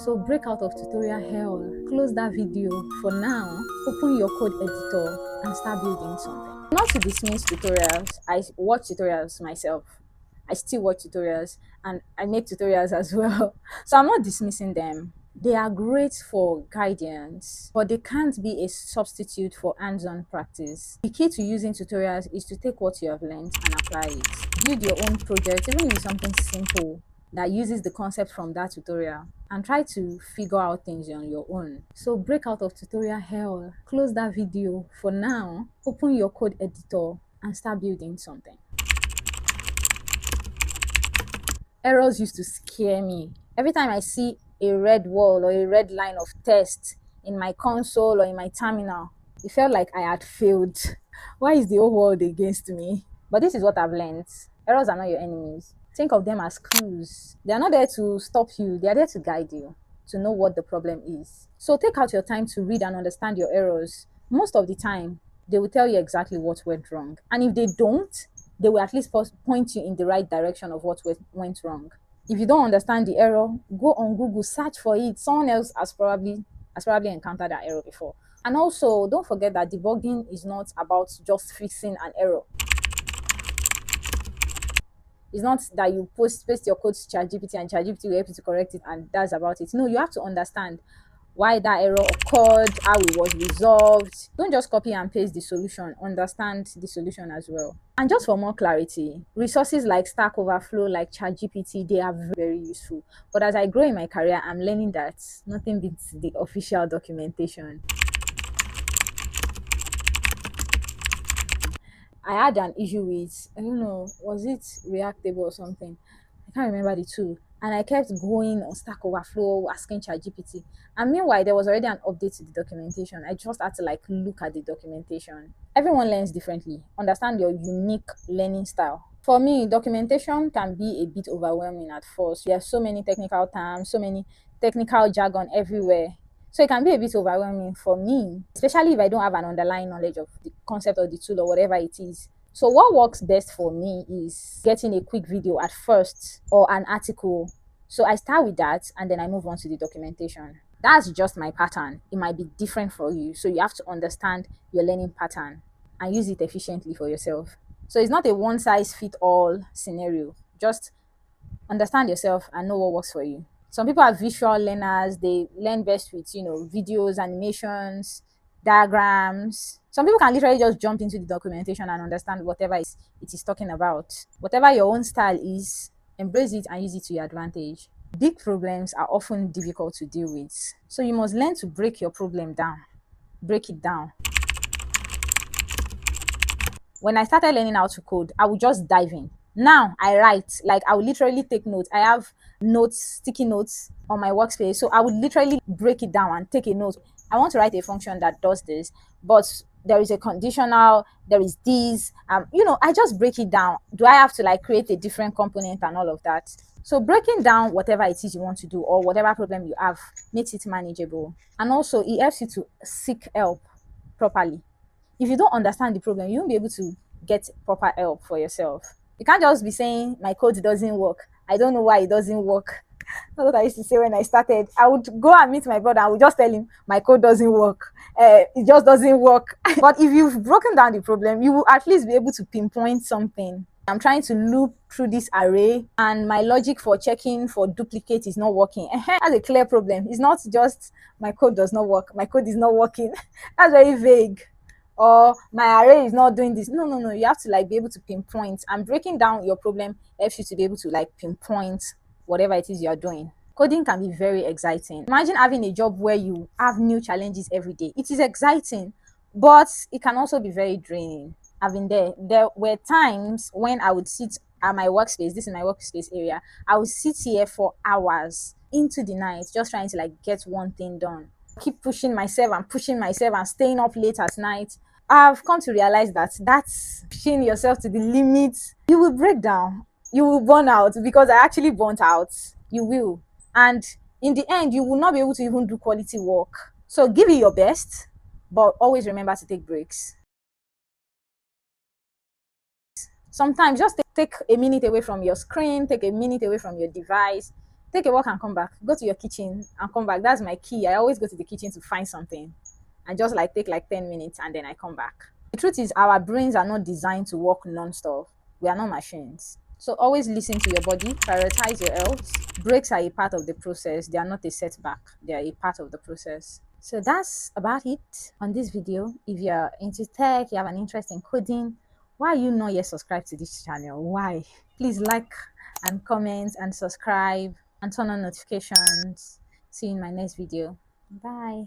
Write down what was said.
So break out of tutorial hell, close that video for now, open your code editor and start building something. Not to dismiss tutorials, I watch tutorials myself. I still watch tutorials and I make tutorials as well. So I'm not dismissing them. They are great for guidance, but they can't be a substitute for hands-on practice. The key to using tutorials is to take what you have learned and apply it. Build your own project, even if it's something simple that uses the concept from that tutorial, and try to figure out things on your own. So break out of tutorial hell, close that video for now, open your code editor and start building something. Errors used to scare me. Every time I see a red wall or a red line of text in my console or in my terminal, it felt like I had failed. Why is the whole world against me? But this is what I've learned. Errors are not your enemies. Think of them as clues. They are not there to stop you, they are there to guide you, to know what the problem is. So take out your time to read and understand your errors. Most of the time, they will tell you exactly what went wrong. And if they don't, they will at least point you in the right direction of what went wrong. If you don't understand the error, go on Google, search for it. Someone else has probably encountered that error before. And also, don't forget that debugging is not about just fixing an error. It's not that you paste your code to ChatGPT and ChatGPT will help you to correct it and that's about it. No, you have to understand why that error occurred, how it was resolved. Don't just copy and paste the solution, understand the solution as well. And just for more clarity, resources like Stack Overflow, like ChatGPT, they are very useful. But as I grow in my career, I'm learning that nothing beats the official documentation. I had an issue with, I don't know, was it Reactable or something? I can't remember the two. And I kept going on Stack Overflow, asking ChatGPT. And meanwhile, there was already an update to the documentation. I just had to look at the documentation. Everyone learns differently. Understand your unique learning style. For me, documentation can be a bit overwhelming at first. There are so many technical terms, so many technical jargon everywhere. So it can be a bit overwhelming for me, especially if I don't have an underlying knowledge of the concept of the tool or whatever it is. So what works best for me is getting a quick video at first or an article. So I start with that and then I move on to the documentation. That's just my pattern. It might be different for you. So you have to understand your learning pattern and use it efficiently for yourself. So it's not a one size fits all scenario. Just understand yourself and know what works for you. Some people are visual learners. They learn best with, videos, animations, diagrams. Some people can literally just jump into the documentation and understand whatever it is talking about. Whatever your own style is, embrace it and use it to your advantage. Big problems are often difficult to deal with. So you must learn to break your problem down. Break it down. When I started learning how to code, I would just dive in. Now I write, I would literally take notes. I have notes, sticky notes on my workspace. So I would literally break it down and take a note. I want to write a function that does this, but there is a conditional, there is this, I just break it down. Do I have to create a different component and all of that? So breaking down whatever it is you want to do or whatever problem you have makes it manageable. And also it helps you to seek help properly. If you don't understand the problem, you won't be able to get proper help for yourself. You can't just be saying, my code doesn't work. I don't know why it doesn't work. That's what I used to say when I started. I would go and meet my brother and I would just tell him, my code doesn't work. It just doesn't work. But if you've broken down the problem, you will at least be able to pinpoint something. I'm trying to loop through this array and my logic for checking for duplicate is not working. That's a clear problem. It's not just my code does not work. My code is not working. That's very vague. Or my array is not doing this. No. You have to be able to pinpoint, and breaking down your problem helps you to be able to pinpoint whatever it is you are doing. Coding can be very exciting. Imagine having a job where you have new challenges every day. It is exciting, but it can also be very draining. I've been there. There were times when I would sit at my workspace. This is my workspace area. I would sit here for hours into the night just trying to get one thing done. Keep pushing myself and staying up late at night. I've come to realize that that's pushing yourself to the limit. You will break down. You will burn out, because I actually burnt out. You will. And in the end, you will not be able to even do quality work. So give it your best, but always remember to take breaks. Sometimes just take a minute away from your screen, take a minute away from your device, Take a walk and come back. Go to your kitchen and come back. That's my key. I always go to the kitchen to find something and just like take like 10 minutes and then I come back. The truth is, our brains are not designed to work non-stop. We are not machines. So always listen to your body, prioritize your health. Breaks are a part of the process. They are not a setback. They are a part of the process. So that's about it on this video. If you're into tech, you have an interest in coding, why are you not yet subscribed to this channel? Why? Please like and comment and subscribe and turn on notifications. See you in my next video. Bye.